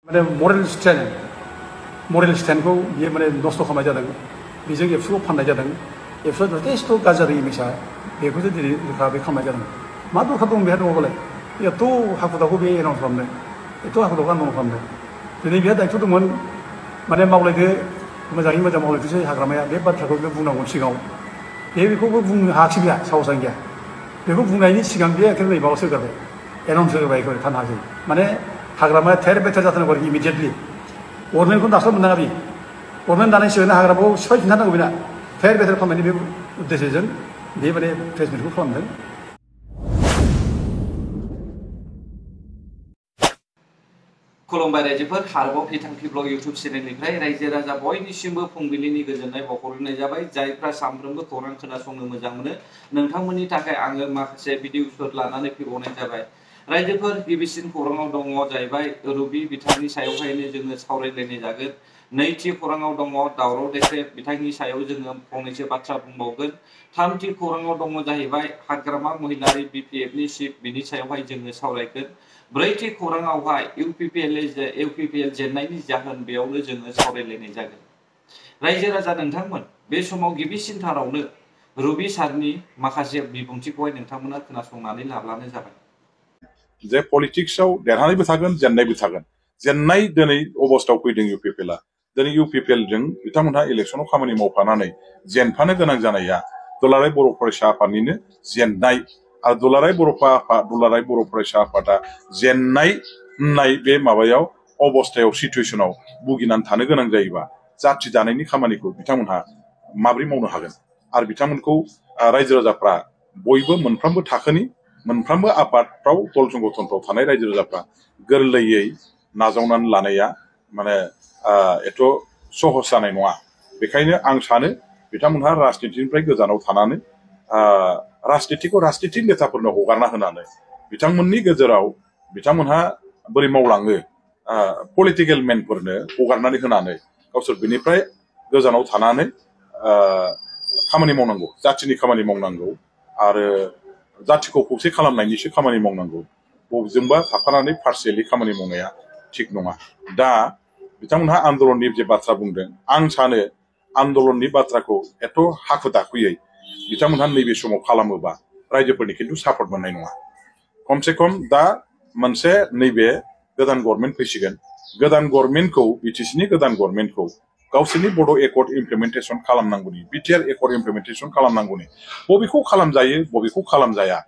माने मरेल स्टैंडखौ बियो माने नस्थ' खालामनाय जादों बेजों एबसुखौ फाननाय जादों एबसुआ जथेस्थ' गाज्रि इमेजा बेखौसो दिनै रोखा बे खालामनाय जादों मा दरखार दं बेहा दङबालाय एथ' हाखु दाखु बे एनाउन्स खालामनो एथ' हाखु दाखु आन्दलन खालामनो दिनै बेहा दायथ' दंमोन माने मावलायदो मोजाङै मोजां मावलायदोसै हाग्रामाया बे बाथ्राखौ बे बुंनांगौ सिगाङाव बेखौबो बुंनो हायाखिसै बेहा साहसानो गैया बेखौ बुंनायनि सिगां बे एखेबारे नै माबासो होगारबाय एनाउन्स होबाय एखेबारे थानो हासै माने हाग्रामाया थेर बेथेर जाथारनांगौ आरोखि इमिडियेटलि गभर्नमेन्टखौ दासिम मोननाङा बे गभर्नमेन्ट दानाय सिगांनो हाग्रामाखौ सिफायफिनथारनांगौ बेना थेर बेथेर खालामनायनि बे उद्देश्यजों बे माने प्रेस मिटखौ खालामदों। खुलुमबाय रायजोफोर आरोबाव बिथांखि ब्लग इउट्युब चेनेलनिफ्राय रायजो राजा बयनिसिमबो फुंबिलिनि गोजोननाय बावहरनाय जाबाय जायफ्रा सानफ्रोमबो खौरां खोनासंनो मोजां मोनो नोंथांमोननि थाखाय आङो माखासे भिडिअफोर लानानै फैबावनाय जाबाय रायजोफोर गिबिसिन खौराङाव दङ जाहैबाय रबि बिथांनि सायावहायनो जोङो सावरायलायनाय जागोन नैथि खौराङाव दङ दावराव देख्रेब बिथांनि सायाव जोङो फंनैसो बाथ्रा बुंबावगोन थामथि खौराङाव दङ जाहैबाय हाग्रामा महिलारि बिपिएफनि चिफ बिनि सायावहाय जोङो सावरायगोन ब्रैथि खौराङावहाय इउपिपिएल जेननायनि जाहोन बेयावनो जोङो सावरायलायनाय जागोन रायजो राजा नोंथांमोन बे समाव गिबिसिनथारावनो रबि सारनि माखासे बिबुंथिखौहाय नोंथांमोना खोनासंनानै लाब्लानो जाबाय जे पलिटिक्सआव देरहानायबो थागोन जेननायबो थागोन जेननाय दिनै अबस्थायाव फैदों इउपिपिएलआ दिनै इउपिपिएलजों बिथांमोनहा इलेक्सनाव खामानि मावफानानै जेनफानो गोनां जानाया दुलाराय बर' फरायसा आफादनिनो जेननाय आरो दुलाराय बर' फरायसा आफादा जेननाय होननाय बे माबायाव अबस्थायाव सिचुवेसनाव भुगिनानै थानो गोनां जायोबा जाथि दानायनि खामानिखौ बिथांमोनहा माबोरै मावनो हागोन आरो बिथांमोनखौ रायजो राजाफ्रा बयबो मोनफ्रोमबो थाखोनि मोनफ्रोमबो आफादफ्राव दल संगठनफ्राव थानाय रायजो राजाफ्रा गोरलैयै नाजावनानै लानाया माने एथ' सहस जानाय नङा बेखायनो आं सानो बिथांमोनहा राजनितिनिफ्राय गोजानाव थानानै राजनितिखौ राजनिति नेताफोरनो हगारना होनानै बिथांमोननि गेजेराव बिथांमोनहा बोरै मावलाङो पलिटिकेल मेनफोरनो हगारनानै होनानै गावसोर बेनिफ्राय गोजानाव थानानै खामानि मावनांगौ जाथिनि खामानि मावनांगौ आरो जाथिखौ खौसे खालामनायनिसो खामानि मावनांगौ बबेजोंबा थाफानानै पार्सियेलि खामानि मावनाया थिग नङा दा बिथांमोनहा आन्दलननि जे बाथ्रा बुंदों आं सानो आन्दलननि बाथ्राखौ एथ' हाखु दाखुयै बिथांमोनहा नैबे समाव खालामोबा रायजोफोरनि खिन्थु सापर्ट मोननाय नङा खमसे खम दा मोनसे नैबे गोदान गभर्नमेन्ट फैसिगोन गोदान गभर्नमेन्टखौ बिटिसिनि गोदान गभर्नमेन्टखौ गावसोरनि बड' एकर्ड इमप्लिमेन्टेसन खालामनांगौनि बिटिआर एकर्ड इमप्लिमेन्टेसन खालामनांगौनि बबेखौ खालामजायो बबेखौ खालामजाया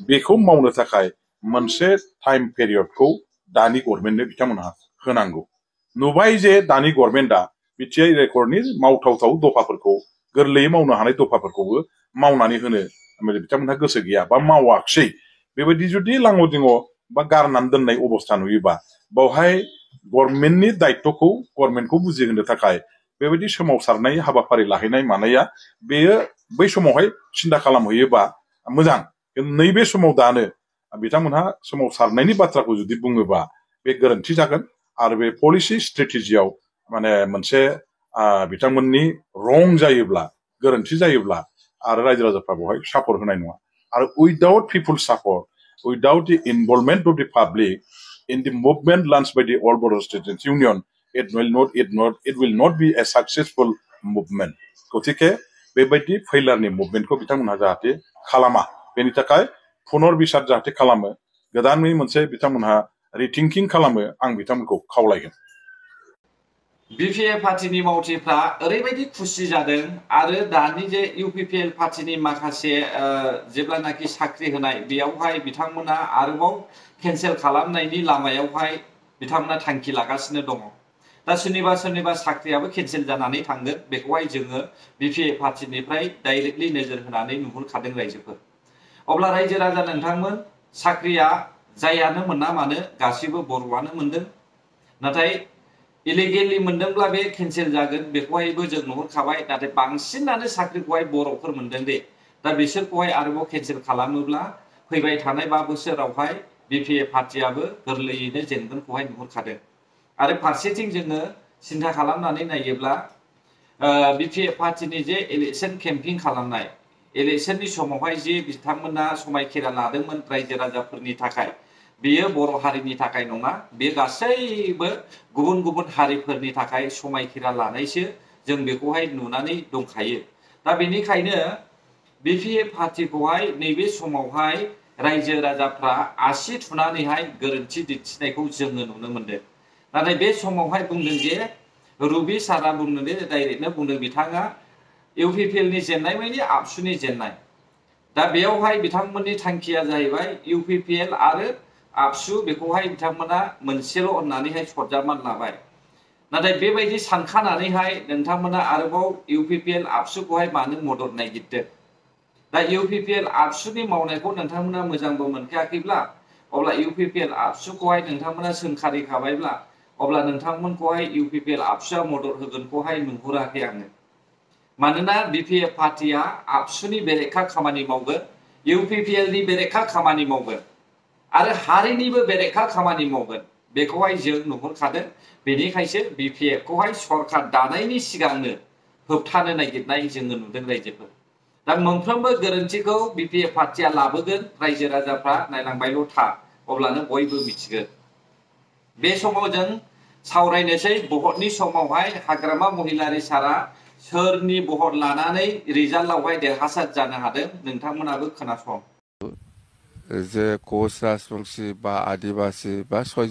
बेखौ मावनो थाखाय मोनसे टाइम पेरियडखौ दानि गभर्नमेन्टनो बिथांमोनहा होनांगौ नुबाय जे दानि गभर्नमेन्टआ बिटिआर एकर्डनि मावथावथाव दफाफोरखौ गोरलैयै मावनो हानाय दफाफोरखौबो मावनानै होनो बिथांमोनहा गोसो गैया बा मावाखिसै बेबायदि जुदि लाङो दिङो बा गारनानै दोननाय अबस्था नुयोबा बावहाय गभर्नमेन्टनि दायित्वखौ गभर्नमेन्टखौ बुजिहोनो थाखाय बेबायदि सोमावसारनाय हाबाफारि लाहैनाय मानाया बेयो बै समावहाय सिन्था खालामहैयोबा मोजां नैबे समाव दानो बिथांमोनहा सोमावसारनायनि बाथ्राखौ जुदि बुङोबा बे गोरोन्थि जागोन आरो बे पलिसि स्ट्रेटेजियाव माने मोनसे बिथांमोननि रं जायोब्ला गोरोन्थि जायोब्ला आरो रायजो राजाफ्रा बेवहाय सापर्ट होनाय नङा आरो without people support without the involvement of the public in the movement launched by the All Bodo Students Union, it will not be a successful movement. गतिके बेबायदि फैलारनि मुभमेन्टखौ बिथांमोनहा जाहाथे खालामा बेनि थाखाय पुनर बिसार जाहाथे खालामो गोदानै मोनसे बिथांमोनहा रिथिंकिं खालामो आं बिथांमोनखौ खावलायगोन बिपिएफ पार्टीनि मावथिफ्रा ओरैबायदि खुसि जादों आरो दानि जे इउपिपिएल पार्टीनि माखासे जेब्लानाखि साख्रि होनाय बेयावहाय बिथांमोना आरोबाव केन्सेल खालामनायनि लामायावहाय बिथांमोना थांखि लागासिनो दङ दा सोरनिबा साख्रियाबो केन्सेल जानानै थांगोन बेखौहाय जोङो बिपिएफ पार्टीनिफ्राय डाइरेक्टलि नोजोर होनानै नुहुरखादों रायजोफोर अब्ला रायजो राजा नोंथांमोन साख्रिया जायानो मोना मानो गासिबो बर'आनो मोनदों नाथाय इलिगेलि मोनदोंब्ला बे केन्सेल जागोन बेखौहायबो जों नुहुरखाबाय नाथाय बांसिनानो साख्रिखौहाय बर'फोर मोनदों दे दा बिसोरखौहाय आरोबाव केन्सेल खालामोब्ला फैबाय थानाय 5 बोसोरावहाय बिपिएफ पार्टीयाबो गोरलैयैनो जेनगोनखौहाय नुहुरखादों आरो फारसेथिं जोङो सिन्था खालामनानै नायोब्ला बिपिएफ पार्टीनि जे इलेक्शन केम्पिं खालामनाय इलेक्शननि समावहाय जे बिथांमोना समायखेरा लादोंमोन रायजो राजाफोरनि थाखाय बेयो बर' हारिनि थाखाय नङा, बेयो गासैबो गुबुन गुबुन हारिफोरनि थाखाय समायखिरा लानायसो जों बेखौहाय नुनानै दंखायो। दा बेनिखायनो बिपिएफ पार्टिखौहाय नैबे समावहाय रायजो राजाफ्रा आसि थुनानैहाय गोरोन्थि दिन्थिनायखौ जोङो नुनो मोनदों। नाथाय बे समावहाय बुंदों जे रुबि सारा बुंदों दे डाइरेक्टनो बुंदों बिथाङा इउपिपिएलनि जेननाय माने आबसुनि जेननाय। दा बेयावहाय बिथांमोननि थांखिया जाहैबाय इउपिपिएल आरो आबसु बेखौहाय बिथांमोना मोनसेल' होननानैहाय सरजाबनानै लाबाय। नाथाय बेबायदि सानखानानैहाय नोंथांमोना आरोबाव इउपिपिएल आबसुखौहाय मानो मदद नागिरदों? दा इउपिपिएल आबसुनि मावनायखौ नोंथांमोना मोजांबो मोनखायाखैब्ला अब्ला इउपिपिएल आबसुखौहाय नोंथांमोना सोंखारिखाबायब्ला अब्ला नोंथांमोनखौहाय इउपिपिएल आबसुआ मदद होगोनखौहाय नुहुराखै आङो। मानोना बिपिएफ पार्टिया आबसुनि बेरेखा खामानि मावगोन, इउपिपिएलनि बेरेखा खामानि मावगोन आरो हारिनिबो बेरेखा खामानि मावगोन, बेखौहाय जों नुहुरखादों। बेनिखायसो बिपिएफखौहाय सरकार दानायनि सिगांनो होबथानो नागिरनाय जोङो नुदों रायजोफोर। दा मोनफ्रोमबो गोरोन्थिखौ बिपिएफ पार्टिया लाबोगोन, रायजो राजाफ्रा नायलांबायल' था, अब्लानो बयबो मिथिगोन। बे समाव जों सावरायनोसै भटनि समावहाय हाग्रामा महिलारि सारा सोरनि भट लानानै रिजाल्टआवहाय देरहासार जानो हादों, नोंथांमोनाबो खोनासं। যে কোচ রাজবংশী বা আদিবাসী বা ছয়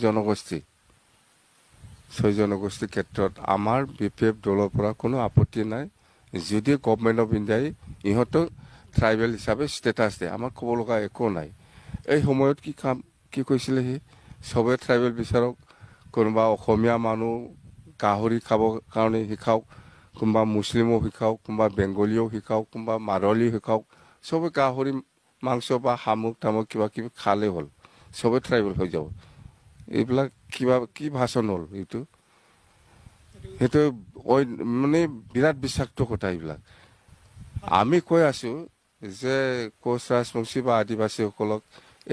জনগোষ্ঠীৰ ক্ষেত্ৰত আমাৰ বিপিএফ দলৰ পৰা কোনো আপত্তি নাই। যদি গভৰ্ণমেণ্ট অফ ইণ্ডিয়াই ইহঁতক ট্ৰাইবেল হিচাপে ষ্টেটাছ দিয়ে, আমাৰ ক'ব লগা একো নাই। এই সময়ত কি কৈছিলে সি, চবে ট্ৰাইবেল বিচাৰক, কোনোবা অসমীয়া মানুহ গাহৰি খাবৰ কাৰণে শিকাওক, কোনোবা মুছলিমো শিকাওক, কোনোবা বেংগলীও শিকাওক, কোনোবা মাৰোৱালীও শিকাওক, চবে গাহৰি মাংস বা শামুক তামুক কিবা কিবি খালে হ'ল, চবে ট্ৰাইবেল হৈ যাব। এইবিলাক কি ভাষণ হ'ল এইটো? সেইটো মানে বিৰাট বিষাক্ত কথা এইবিলাক। আমি কৈ আছো যে কোচ ৰাজবংশী বা আদিবাসীসকলক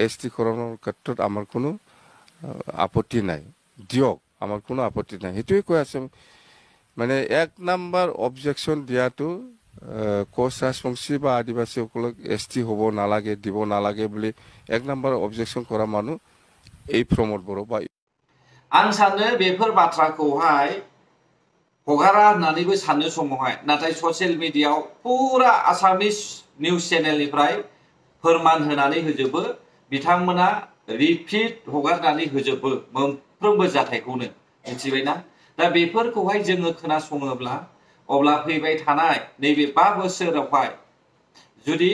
এছটিকৰণৰ ক্ষেত্ৰত আমাৰ কোনো আপত্তি নাই, দিয়ক, আমাৰ কোনো আপত্তি নাই, সেইটোৱে কৈ আছো। মানে 1 নম্বৰ অবজেকশ্যন দিয়াটো কোচ ৰাজবংশী বা আদিবাসীসকলক এছটি হ'ব নালাগে, দিব নালাগে বুলি 1 নম্বৰ অবজেকশ্যন কৰা মানুহ এই प्रमद बर' বা आं सानो बेफोर बाथ्राखौहाय हगारा होननानैबो सानो समावहाय, नाथाय ससियेल मिडियायाव पुरा आसामिस निउज चेनेलनिफ्राय फोरमान होनानै होजोबो, बिथांमोना रिपिट हगारनानै होजोबो मोनफ्रोमबो जाथायखौनो, मिथिबायना? दा बेफोरखौहाय जोङो खोनासङोब्ला अब्ला फैबाय थानाय नैबे 5 बोसोरावहाय जुदि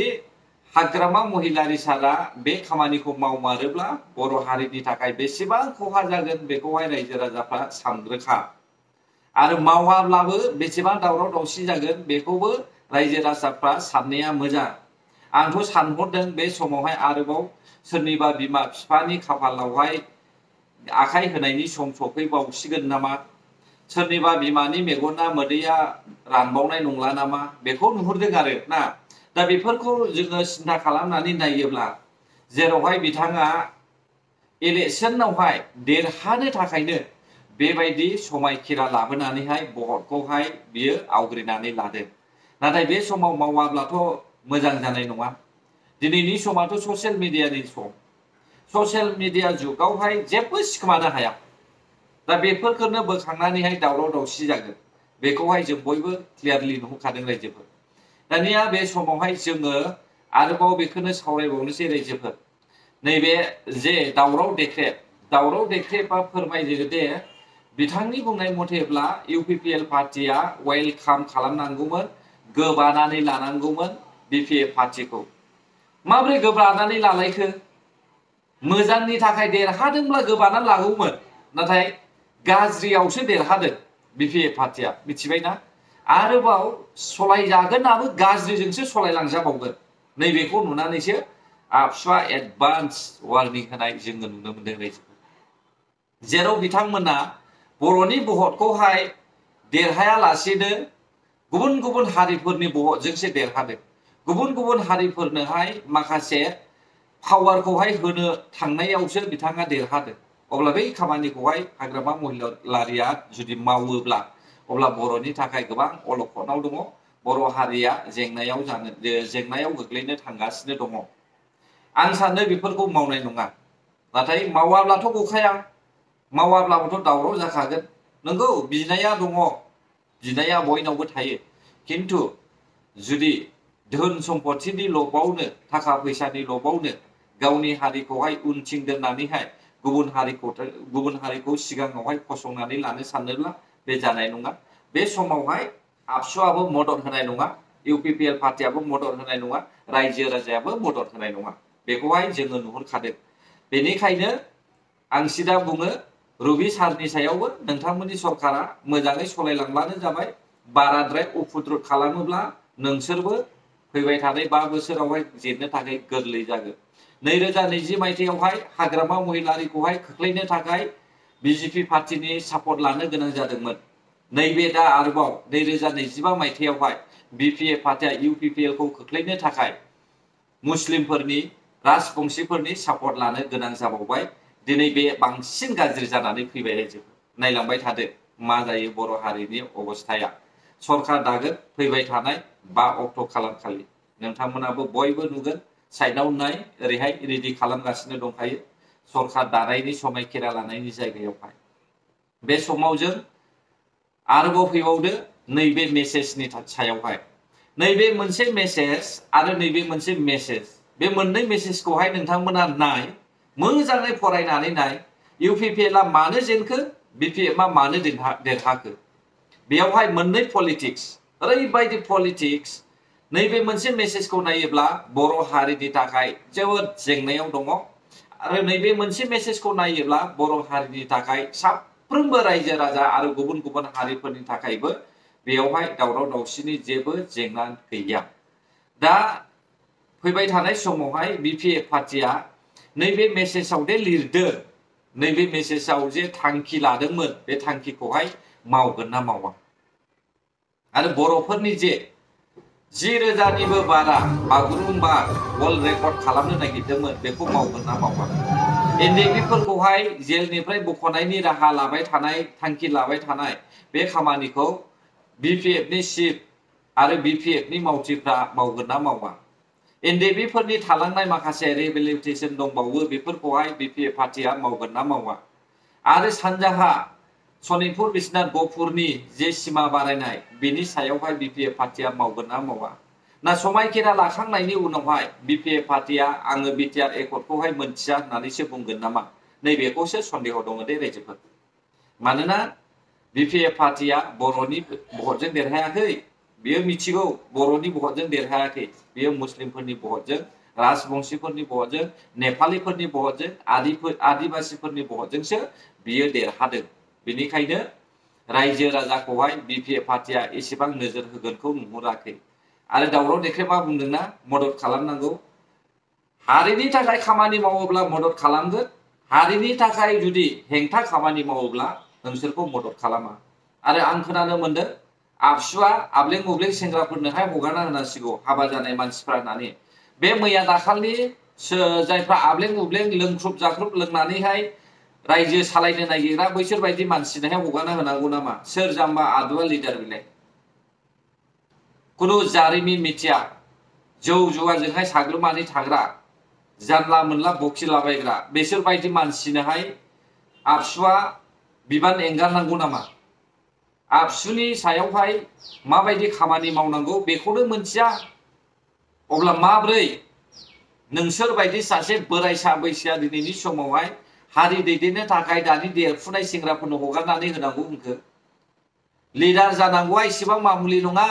हाग्रामा महिलारि सारा बे खामानिखौ मावमारोब्ला बर' हारिनि थाखाय बेसेबां खहा जागोन बेखौहाय रायजो राजाफ्रा सानग्रोखा। आरो मावाब्लाबो बेसेबां दावराव दावसि जागोन बेखौबो रायजो राजाफ्रा साननाया मोजां। आंथ' सानहरदों बे समावहाय आरोबाव सोरनिबा बिमा बिफानि खाफालावहाय आखाइ होनायनि सम सफैबावसिगोन नामा, सोरनिबा बिमानि मेगना मोदैया रानबावनाय नंला नामा, बेखौ नुहुरदों आरो ना। दा बेफोरखौ जोङो सिन्था खालामनानै नायोब्ला जेरावहाय बिथाङा इलेक्शनावहाय देरहानो थाखायनो बेबायदि समायखिरा लाबोनानैहाय भटखौहाय बियो आवग्रिनानै लादों। नाथाय बे समाव मावाब्लाथ' मोजां जानाय नङा। दिनैनि समाथ' ससियेल मिडियानि सम, ससियेल मिडिया जुगावहाय जेबो सिखोमानो हाया। दा बेफोरखौनो बोखांनानैहाय दावराव दावसि जागोन, बेखौहाय जों बयबो क्लियारलि नुहुरखादों रायजोफोर। दानिया बे समावहाय जोङो आरोबाव बेखौनो सावरायबावनोसै रायजोफोर, नैबे जे दावराव देख्रेबा फोरमायदो दे बिथांनि बुंनाय मथेब्ला इउपिपिएल पार्टिया वेलकाम खालामनांगौमोन, गोबानानै लानांगौमोन बिपिएफ पार्टिखौ। माबोरै गोबानानै लालायखो? मोजांनि थाखाय देरहादोंब्ला गोबानानै लागौमोन, नाथाय गाज्रियावसो देरहादों बिपिएफ पार्टिया, मिथिबायना? आरोबाव सलायजागोनाबो गाज्रिजोंसो सलायलांजाबावगोन, नैबेखौ नुनानैसो आबसुआ एडभान्स वार्निं होनाय जोङो नुनो मोनदों रायजोफोर। जेराव बिथांमोना बर'नि भटखौहाय देरहायालासेनो गुबुन गुबुन हारिफोरनि भटजोंसो देरहादों। गुबुन गुबुन हारिफोरनोहाय माखासे पावारखौहाय होनो थांनायावसो बिथाङा देरहादों। अब्ला बै खामानिखौहाय हाग्रामा महिलारिया जुदि मावोब्ला अब्ला बर'नि थाखाय गोबां अलखदाव दङ, बर' हारिया जेंनायाव गोग्लैनो थांगासिनो दङ। आं सानो बेफोरखौ मावनाय नङा, नाथाय मावाब्लाथ' गखाया मावाब्लाबोथ' दावराव जाखागोन नंगौ बिनाया दङ बिनाया बयनावबो थायो खिन्थु जुदि धोन सम्पथिनि लबावनो थाखा फैसानि लबावनो गावनि हारिखौहाय उनथिं दोननानैहाय गुबुन हारिखौ सिगाङावहाय फसंनानै लानो सानोब्ला बे जानाय नङा बे समावहाय आबसुआबो मदद होनाय नङा इउपिपिएल पार्टियाबो मदद होनाय नङा रायजो राजायाबो मदद होनाय नङा बेखौहाय जोङो नुहुरखादों बेनिखायनो आं सिदा बुङो रबि सारनि सायावबो नोंथांमोननि सरकारा मोजाङै सलायलांब्लानो जाबाय बाराद्राय उफुद्रुग खालामोब्ला नोंसोरबो फैबाय थानाय 5 बोसोरावहाय जेननो थाखाय गोरलै जागोन 2020 मायथाइयावहाय हाग्रामा महिलारिखौहाय खोख्लैनो थाखाय बिजेपि पार्टिनि सापर्ट लानो गोनां जादोंमोन नैबे दा आरोबाव 2025 मायथाइयावहाय बिपिएफ पार्टिया इउपिपिएल खौ खोख्लैनो थाखाय मुस्लिमफोरनि राजबंशीफोरनि सापर्ट लानो गोनां जाबावबाय दिनै बे बांसिन गाज्रि जानानै फैबाय रायजोफोर नायलांबाय थादो मा जायो बर' हारिनि अबस्थाया सरकार दागोन फैबाय थानाय 5 अक्ट' खालारखालि नोंथांमोनाबो बयबो नुगोन साइडआव नाय ओरैहाय रेडि खालामगासिनो दंखायो सरकार दानायनि समायखिरा लानायनि जायगायावहाय बे समाव जों आरोबाव फैबावदो नैबे मेसेजनि सायावहाय नैबे मोनसे मेसेज आरो नैबे मोनसे मेसेज बे मोननै मेसेजखौहाय नोंथांमोना नाय मोजाङै फरायनानै नाय इउपिपिएलआ मानो जेनखो बिपिएफआ मानो देरहाखो बेयावहाय मोननै पलिटिक्स ओरैबायदि पलिटिक्स नैबे मोनसे मेसेजखौ नायोब्ला बर' हारिनि थाखाय जोबोद जेंनायाव दङ आरो नैबे मोनसे मेसेजखौ नायोब्ला बर' हारिनि थाखाय साफ्रोमबो रायजो राजा आरो गुबुन गुबुन हारिफोरनि थाखायबो बेयावहाय दावराव दावसिनि जेबो जेंना गैया दा फैबाय थानाय समावहाय बिपिएफ पार्टिया नैबे मेसेजाव दे लिरदों नैबे मेसेजाव जे थांखि लादोंमोन बे थांखिखौहाय मावगोन ना मावा आरो बर'फोरनि जे 10,000निबो बारा बागुरुम्बा वर्ल्ड रेकर्ड खालामनो नागिरदोंमोन बेखौ मावगोन ना मावा एनडिएफबिफोरखौहाय जेलनिफ्राय बख'नायनि राहा लाबाय थानाय थांखि लाबाय थानाय बे खामानिखौ बिपिएफनि चिफ आरो बिपिएफनि मावथिफ्रा मावगोन ना मावा एनडिएफबिफोरनि थालांनाय माखासे रिहेबिलिटेसन दंबावो बेफोरखौहाय बिपिएफ पार्टिया मावगोन ना मावा आरो सानजाहा सनितपुर बिश्वनाथ गहपुरनि जे सिमा बारायनाय बेनि सायावहाय बिपिएफ पार्टिया मावगोन ना मावा ना समायखिरा लाखांनायनि उनावहाय बिपिएफ पार्टिया आङो बिटिआर एकर्डखौहाय मोनथिया होननानैसो बुंगोन नामा नैबेखौसो सन्देह दङ दे रायजोफोर मानोना बिपिएफ पार्टिया बर'नि भटजों देरहायाखै बियो मिथिगौ बर'नि भटजों देरहायाखै बियो मुस्लिमफोरनि भटजों राजबंशीफोरनि भटजों नेपालिफोरनि भटजों आदिबासिफोरनि भटजोंसो बियो देरहादों बेनिखायनो रायजो राजाखौहाय बिपिएफ पार्टिया एसेबां नोजोर होगोनखौ नुहुराखै आरो दावराव देख्रेबा बुंदोंना मदद खालामनांगौ हारिनि थाखाय खामानि मावोब्ला मदद खालामगोन हारिनि थाखाय जुदि हेंथा खामानि मावोब्ला नोंसोरखौ मदद खालामा आरो आं खोनानो मोनदों आबसुआ आब्लें उब्लें सेंग्राफोरनोहाय हगारना होनांसिगौ हाबा जानाय मानसिफ्रा होननानै बे मैया दाखालि जायफ्रा आब्लें उब्लें लोंख्रुब जाख्रुब लोंनानैहाय रायजो सालायनो नागिरग्रा बैसोर बायदि मानसिनोहाय हगारना होनांगौ नामा सोर जाम्बा आदुआ लिडार बिलाय खुनु जारिमिन मिथिया जौ जुवाजोंहाय साग्लोबनानै थाग्रा जानला मोनला बखिलाबायग्रा बेसोर बायदि मानसिनोहाय आबसुआ बिबान एंगारनांगौ नामा आबसुनि सायावहाय माबायदि खामानि मावनांगौ बेखौनो मोनथिया अब्ला माब्रै नोंसोर बायदि सासे बोरायसा बैसोआ दिनैनि समावहाय हारि दैदेननो थाखाय दानि देरफुनाय सेंग्राफोरनो हगारनानै होनांगौ होनखो लिडार जानांगौआ एसेबां मामुलि नङा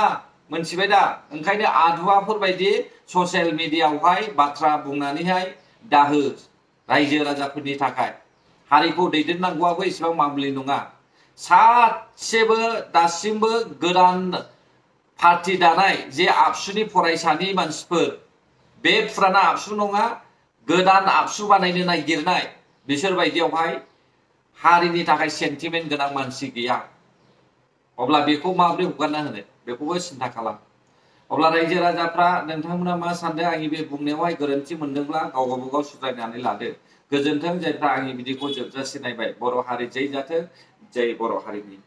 मोनथिबाय दा ओंखायनो आदुवाफोर बायदि ससियेल मिडियायावहाय बाथ्रा बुंनानैहाय दाहो रायजो राजाफोरनि थाखाय हारिखौ दैदेननांगौआबो एसेबां मामुलि नङा सासेबो दासिमबो गोदान पार्टी दानाय जे आबसुनि फरायसानि मानसिफोर बे फुराना आबसु नङा गोदान आबसु बानायनो नागिरनाय बिसोर बायदियावहाय हारिनि थाखाय सेन्टिमेन्ट गोनां मानसि गैया अब्ला बेखौ माब्रै हगारना होनो बेखौबो सिन्था खालाम अब्ला रायजो राजाफ्रा नोंथांमोना मा सानदों आंनि बे बुंनायावहाय गोरोन्थि मोनदोंब्ला गाव गावबागाव सुद्रायनानै लादो गोजोन्थों जायफ्रा आंनि बिदिखौ जोबजासे नायबाय बर' हारि जै जाथों जै बर' हारिनि